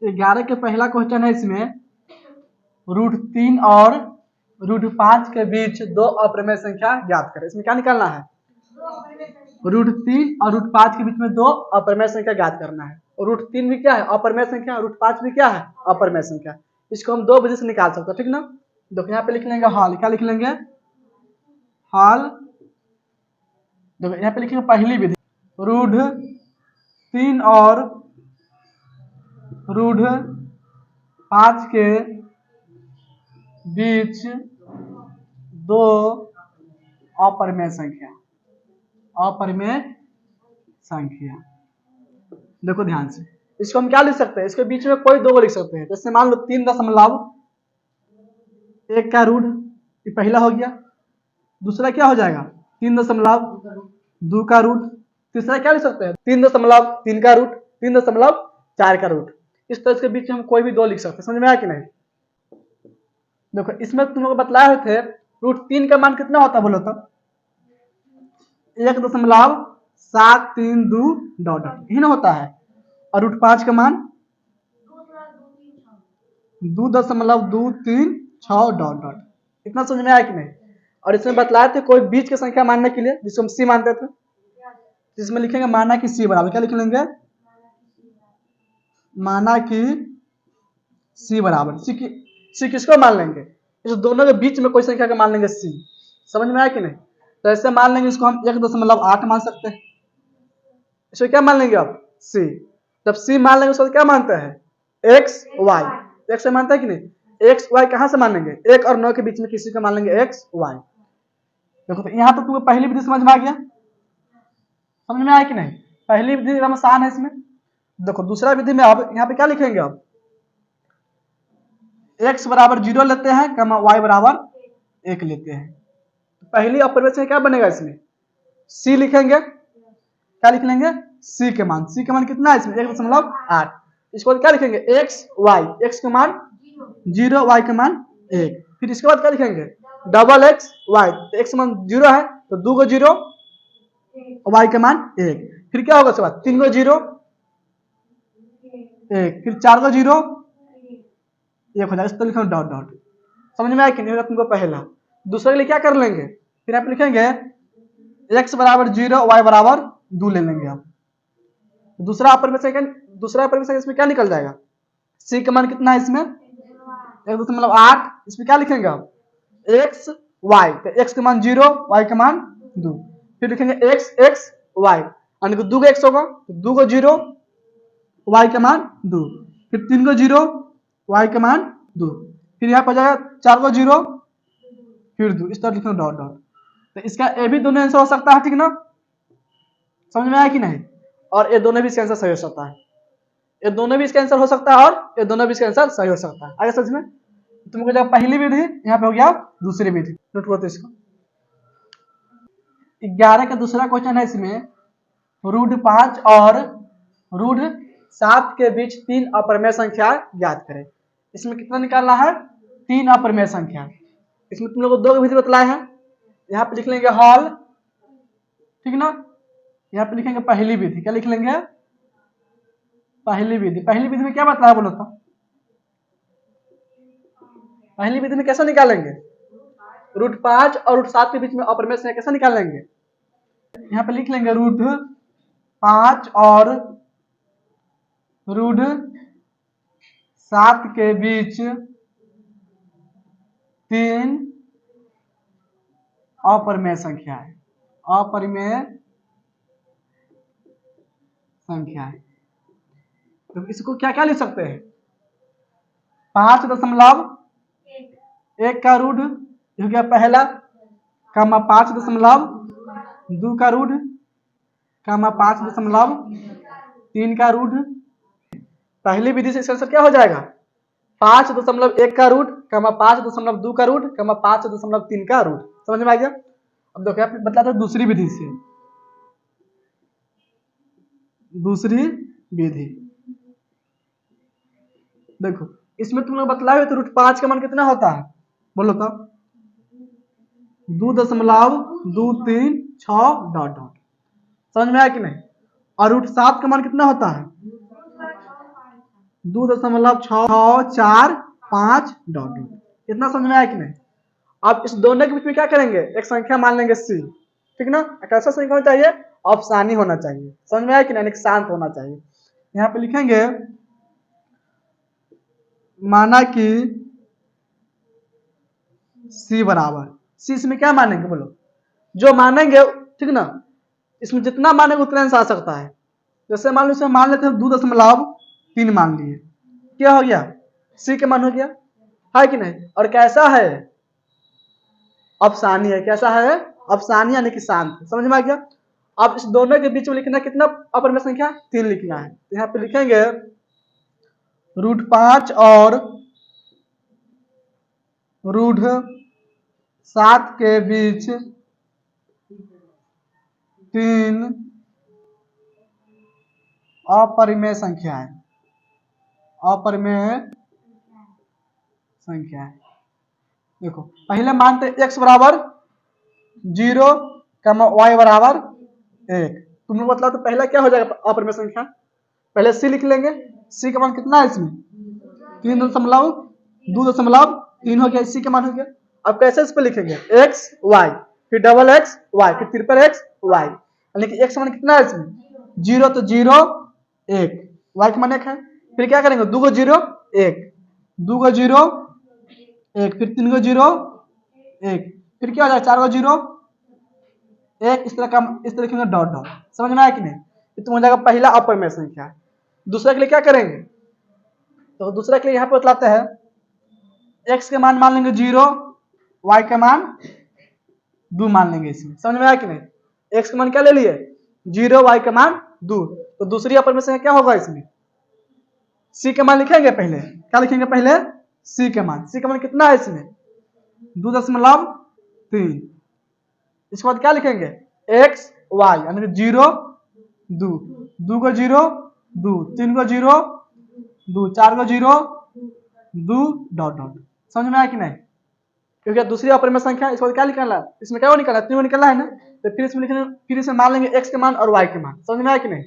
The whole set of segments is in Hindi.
11 के पहला क्वेश्चन है इसमें √3 और √5 के बीच दो अप्रमेय संख्या ज्ञात करें। इसमें क्या निकालना है? √3 और √5 के बीच में दो अप्रमेय संख्या ज्ञात करना है। और √3 भी क्या है? अप्रमेय संख्या। √5 भी क्या है? अप्रमेय संख्या। इसको हम दो विधि से निकाल सकते हैं, ठीक ना। देखो यहाँ पे लिख लेंगे हॉल। क्या लिख लेंगे? हॉल। देखो यहाँ पे लिखेंगे पहली विधि, √3 और √5 के बीच दो अपरिमेय संख्या। अपरिमेय संख्या देखो ध्यान से, इसको हम क्या लिख सकते हैं? इसके बीच में कोई दो लिख सकते हैं। जैसे मान लो 3.1 का रूट, ये पहला हो गया। दूसरा क्या हो जाएगा? 3.2 का रूट। तीसरा क्या लिख सकते हैं? 3.3 का रूट, 3.4 का रूट। इस तरह के बीच में हम कोई भी दो लिख सकते हैं। समझ में आया कि नहीं? देखो इसमें तुम लोग बतलाए हुए थे √3 का मान कितना होता है बोलो तो? 1.732 डॉट यही ना होता है। और √5 का मान 2.236 डॉट डॉट। इतना समझ में आया कि नहीं? और इसमें बतलाए थे कोई बीच की संख्या मानने के लिए, जिसको हम सी मानते थे, जिसमें लिखेंगे माना कि सी बराबर। क्या लिख लेंगे? माना कि सी बराबर। सी किसको मान लेंगे? इस दोनों के बीच में कोई संख्या का मान लेंगे सी। समझ में आया कि नहीं? तो ऐसे मान लेंगे इसको हम 1.8 मान सकते हैं। इसको क्या मान लेंगे अब? सी। जब सी मान लेंगे उसको क्या मानते हैं? X Y. एक्स मानते हैं कि नहीं? एक्स वाई कहां से मान लेंगे? 1 और 9 के बीच में किसी का मान लेंगे एक्स वाई। देखो तो यहाँ तो तुम्हें पहली विधि समझ में आ गया। समझ में आया कि नहीं? पहली विधि एकदम आसान है इसमें। देखो दूसरा विधि में अब यहाँ पे क्या लिखेंगे? अब x बराबर 0 लेते हैं, कमा y बराबर 1 लेते हैं। पहली अपरिमेय संख्या क्या बनेगा? इसमें c लिखेंगे। क्या लिख लेंगे? c के मान। c के मान कितना है इसमें? 1.8। इसके बाद क्या लिखेंगे? x y। x के मान 0, y के मान 1। फिर इसके बाद क्या लिखेंगे? Double x y। x के मान 0 है तो 2 को 0, y के मान 1। फिर क्या होगा? उसके बाद 3 को 0, 1। फिर 4 को 0, 1 हो जाएगा। इस तरह लिखो डॉट डॉट। समझ में आया कि नहीं? तुमको पहला। दूसरे के लिए क्या कर लेंगे? फिर आप लिखेंगे x बराबर 0, y बराबर 2 ले लेंगे आप। दूसरा अपरिमेय संख्या इसमें क्या निकल जाएगा? c का मान कितना है इसमें? 1.8। इसमें क्या लिखेंगे आप? x y। तो x का मान 0, y का मान 2। फिर लिखेंगे x x y, यानी कि 2 का x होगा तो 2 को 0, y का मान 2। फिर 3 को 0, y का मान 2। फिर यहाँ पर जाएगा 4 को 0, फिर 2। इस तरह लिखना डॉट डॉट। तो इसका ए भी दोनों आंसर हो सकता है, ठीक ना? समझ में आया कि नहीं? और ये दोनों भी इसका आंसर सही हो सकता है। ये दोनों भी इसका आंसर हो सकता है और ये दोनों भी इसका आंसर सही हो सकता है। आगे समझ में? तुमको जब पहली विधि यहाँ पे हो गया दूसरी विधि। नोट करो इसको। 11 का दूसरा क्वेश्चन है इसमें √5 और √7 के बीच 3 अपरिमेय संख्या ज्ञात करें। इसमें कितना निकालना है? 3 अपरिमेय संख्या। इसमें तुम लोग को दो विधि बतलाए हैं। यहाँ पे लिख लेंगे हॉल, ठीक ना। यहाँ पे लिखेंगे पहली विधि। क्या लिख लेंगे? पहली विधि। पहली विधि में क्या बतलाया बोलो तो? पहली विधि में कैसे निकालेंगे? √5 और √7 के बीच में अपरिमेय संख्या कैसे निकालेंगे? यहाँ पे लिख लेंगे √5 और √7 के बीच 3 अपरिमेय संख्या है। अपरिमेय संख्या है। तो इसको क्या क्या लिख सकते हैं? 5.1 का रूट हो गया पहला, कमा 5.2 का रूट, कमा 5.3 का रूट। पहली विधि से इसका आंसर क्या हो जाएगा? 5.1 का रूट, कमा 5.2 का रूट, कमा 5.3 का रूट। समझ में आ गया? अब देखो आप बतलाते हैं दूसरी विधि से। दूसरी विधि देखो, इसमें तुम लोग बतलाए हुए तो √5 का मान कितना होता है बोलो तो? 2.236 डॉट डॉट। समझ में आया कि नहीं? और √7 का मान कितना होता है? 2.645 डॉट डॉट। इतना समझ में आया कि नहीं? अब इस दोनों के बीच में क्या करेंगे, एक संख्या मान लेंगे सी, ठीक ना। कैसा संख्या होना चाहिए, अफसानी होना चाहिए, समझ में आया कि नहीं, शांत होना चाहिए। यहाँ पे लिखेंगे माना कि सी बराबर, सी इसमें क्या मानेंगे बोलो, जो मानेंगे, ठीक ना, इसमें जितना मानेंगे उतना आंसर आ सकता है। जैसे मान लो इसमें मान लेते हैं 2.3 मान लिए, क्या हो गया, सी के मान हो गया, है कि नहीं। और कैसा है, अफसानी है, कैसा है, अफसानी यानी कि शांत, समझ में आ गया। अब इस दोनों के बीच में लिखना कितना अपर में संख्या, 3 लिखना है। तो यहाँ पे लिखेंगे √5 और √7 के बीच 3 अपरिमेय संख्या है, अपरिमेय संख्या है। देखो पहले मानते x बराबर 0, y बराबर 1। तुमने मतलब तो पहला क्या हो जाएगा अपरिमेय संख्या, पहले c लिख लेंगे, c का मान कितना है इसमें 3.2.3 हो गया, c का मान हो गया। अब कैसे इस पे लिखेंगे, x y फिर डबल x y फिर ट्रिपल x y, यानी कि x मान कितना है इसमें 0, तो 0 1, y का मान 1 है। फिर क्या करेंगे 2 को 0 1, 2 को 0 1, फिर 3 को 0 1, फिर क्या हो जाएगा 4 को 0 1, इस तरह लिखेंगे डॉट डॉट, समझ में आया कि नहीं। तो हो जाएगा पहला अपरिमेय संख्या। दूसरे के लिए क्या करेंगे, तो दूसरे के लिए यहाँ पे बतलाते हैं, x के मान लेंगे 0, y के मान 2 मान लेंगे इसमें, समझ में आया कि नहीं। x के मान क्या ले लिए 0, y के मान 2, तो दूसरी अपरिमेय संख्या क्या होगा इसमें, c के मान लिखेंगे पहले, क्या लिखेंगे पहले c के मान, c का मान कितना है इसमें 2.3। इसके बाद क्या लिखेंगे x y यानी कि 0 2, 2 को 0 2, 3 को 0 2, 4 को 0 2 डॉट डॉट, समझ में आया कि नहीं। क्योंकि दूसरी अपरिमेय संख्या, इसको क्या निकालना है, इसमें क्या निकालना है 3 निकालना है ना, तो फिर इसमें लिखना, फिर इसमें मान लेंगे x के मान और y के मान, समझ में आया कि नहीं।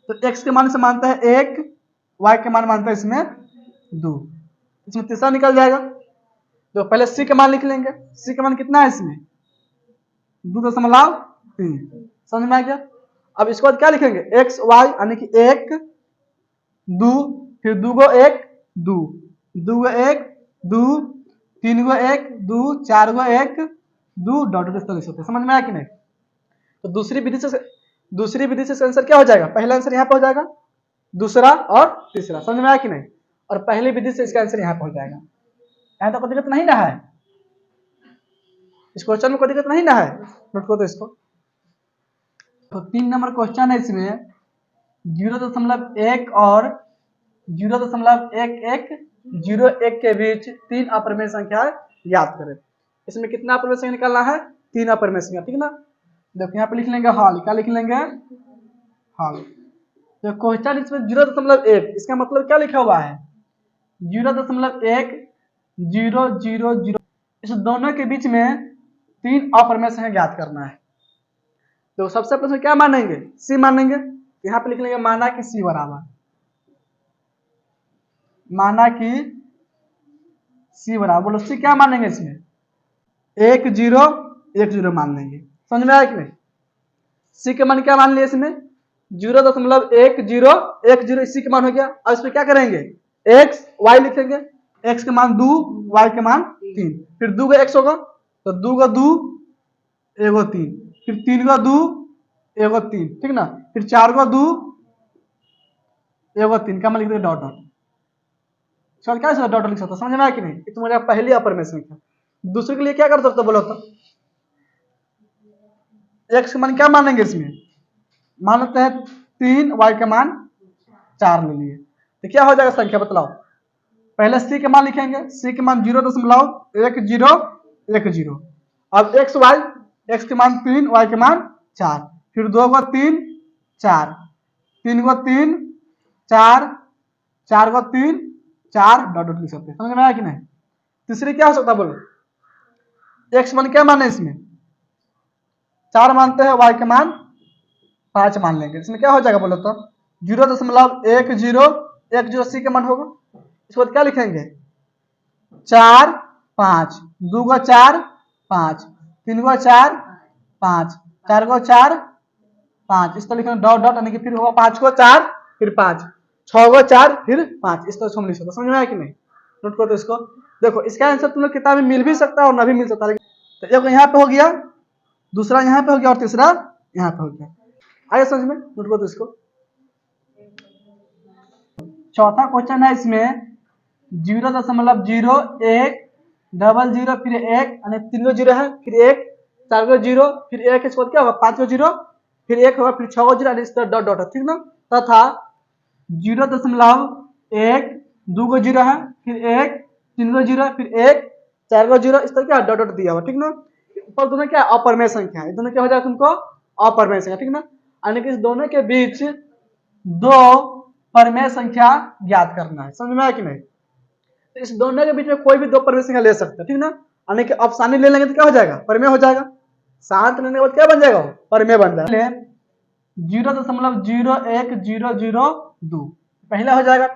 तो x के मान से मानता है 1, y के मान मानता है इसमें 2, इसमें तीसरा निकल जाएगा। तो पहले c के मान लिख लेंगे, c के मान कितना है इसमें 2.3, समझ में आ गया। अब इसके बाद क्या लिखेंगे x y यानी कि 1 2, फिर 2 को 1 2, 2 को 1 2, 3 को 1 2, 4 को 1 2 डॉट डॉट, इस तरह से समझ में आया कि नहीं। तो दूसरी विधि से आंसर क्या हो जाएगा, पहला आंसर यहाँ पे हो जाएगा, दूसरा और तीसरा, समझ में आया कि नहीं। और पहली विधि से इसका आंसर यहाँ पे हो जाएगा। यहाँ तो कोई दिक्कत नहीं ना है, इस क्वेश्चन में कोई दिक्कत नहीं ना है, नोट करो तो इसको। तो 3 नंबर क्वेश्चन है, इसमें 0.1 और 0.1101 के बीच 3 अपरिमेय संख्या ज्ञात करें। इसमें कितना अपरिमेय संख्या निकालना है, 3 अपरिमेय संख्या, ठीक ना। देखो यहाँ पे लिख लेंगे हॉल, क्या लिख लेंगे हॉल। तो क्वेश्चन इसमें 0.1, इसका मतलब क्या लिखा हुआ है 0.1 0 0 0, इस दोनों के बीच में 3 अपरिमेय संख्या ज्ञात करना है। तो सबसे पहले क्या मानेंगे, सी मानेंगे। यहाँ पे लिख लेंगे माना कि सी बराबर, माना कि सी बराबर, बोलो सी क्या मानेंगे इसमें 1 0 1 0 मान लेंगे, समझ में आया कि नहीं। सी के मान क्या मान लिए इसमें 0.1 0 1 0, इसी के मान हो गया। अब इसमें क्या करेंगे x y लिखेंगे, x के मान 2 y के मान 3, फिर 2 का x होगा तो 2 का 2 1 3, फिर 3 का 2 1 3, ठीक ना, फिर 4 का 2 1 3 का मान लिख देंगे डॉट डॉट। सर क्या डॉट डॉट लिख सकता, समझ में आया कि नहीं। ये तुम्हारा पहली अपरिमेय संख्या। दूसरे के लिए क्या कर सकते बोलो तो, x के मान क्या मानेंगे इसमें, मान लेते हैं 3, y के मान 4 ले लिए, तो क्या हो जाएगा संख्या बतलाओ। पहले c के मान लिखेंगे, c के मान 0.10 1 0। अब x y, x के मान 3 y के मान 4, फिर 2 को 3 4, 3 को 3 4, 4 को 3 4 डॉट डॉट लिख सकते हैं, समझ में आया कि नहीं। तीसरी क्या हो सकता बोलो, x मान क्या माने इसमें 4 मानते हैं, y के मान 5 मान लेंगे, इसमें क्या हो जाएगा बोलो तो 0.1 0 एक जो सी का मान होगा, इसके बाद क्या लिखेंगे 4 5, 2 को 4 5, 3 को 4 5, 4 को 4 5, इस तरह लिखेंगे डॉट डॉट, यानी कि फिर होगा 5 को 4 फिर 5, 6 को 4 फिर 5, इस तरह से हम लिख सकते हैं। समझ में आया कि नहीं? नोट करो तो इसको। देखो इसका आंसर तुम लोग किताब में मिल भी सकता है और ना भी मिल सकता है, तो एक यहाँ पे हो गया, दूसरा यहाँ पे हो गया और तीसरा यहाँ पे हो गया। आगे समझ में? नोट करो तो इसको। चौथा क्वेश्चन है इसमें 0.01 डबल जीरो फिर 1 यानी 3 को 0 है फिर 1, 4 को 0 फिर 1, इसके बाद क्या होगा 5 को 0 फिर 1 होगा फिर 6 को 0, इस तरह डॉट डॉट है, ठीक ना। तथा 0.1 2 को 0 है फिर 1, 3 को 0 फिर 1, 4 को 0, इस तरह क्या डॉट डॉट दिया हुआ, ठीक ना। ऊपर दोनों क्या अपरमेय संख्या है, दोनों क्या हो जाएगा तुमको अपरमेय संख्या, ठीक ना। यानी कि इस दोनों के बीच दो परमेय संख्या ज्ञात करना है। समझ में आया कि नहीं? तो इस दोनों के बीच में कोई भी दो परमेय संख्या ले सकते हैं, ठीक ना। यानी कि अब सानी ले लेंगे तो क्या हो जाएगा परमेय हो जाएगा, सात लेने के बाद क्या बन जाएगा परमेय बन जाएगा। 0.0100 पहला हो जाएगा।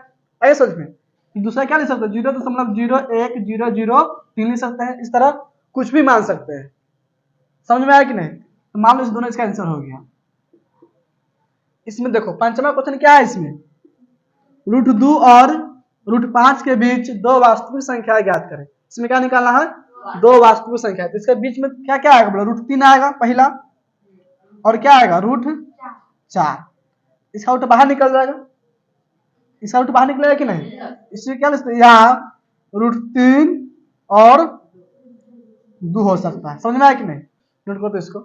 आइए समझ में। दूसरा क्या ले सकते हैं 0.0100 लिख सकते हैं, इस तरह कुछ भी मान सकते हैं। समझ में आया कि नहीं? तो मान लो इस दोनों इसका आंसर हो गया। इसमें देखो पंचमा क्वेश्चन क्या है, इसमें √2 और √5 के बीच दो वास्तविक संख्या ज्ञात करें। इसमें क्या निकालना है दो वास्तविक संख्या, तो इसके बीच में क्या क्या आएगा बोलो √3 आएगा पहला, और क्या आएगा √4, इसका रूट बाहर निकल जाएगा, इसका रूट बाहर निकलेगा कि नहीं। इसमें क्या लिखते हैं यहाँ √3 और 2 हो सकता है। समझ में आया कि नहीं? नोट करो तो इसको।